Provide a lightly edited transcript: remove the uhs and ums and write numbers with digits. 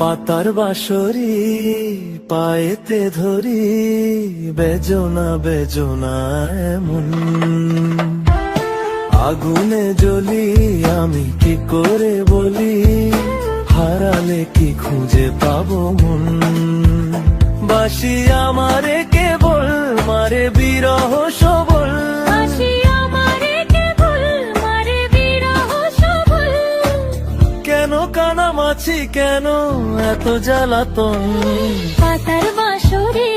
পাতার বাঁশরি পায়েতে ধরি, বেজনা বেজনা এমন। আগুনে জ্বলি আমি কি করে বলি, হারালে কি খুঁজে পাবো মন। বাসি আমারে কেবল মারে বিরহ সবল, কেন কানামাছি কেন এত জ্বালাতন। পাতার বাঁশরি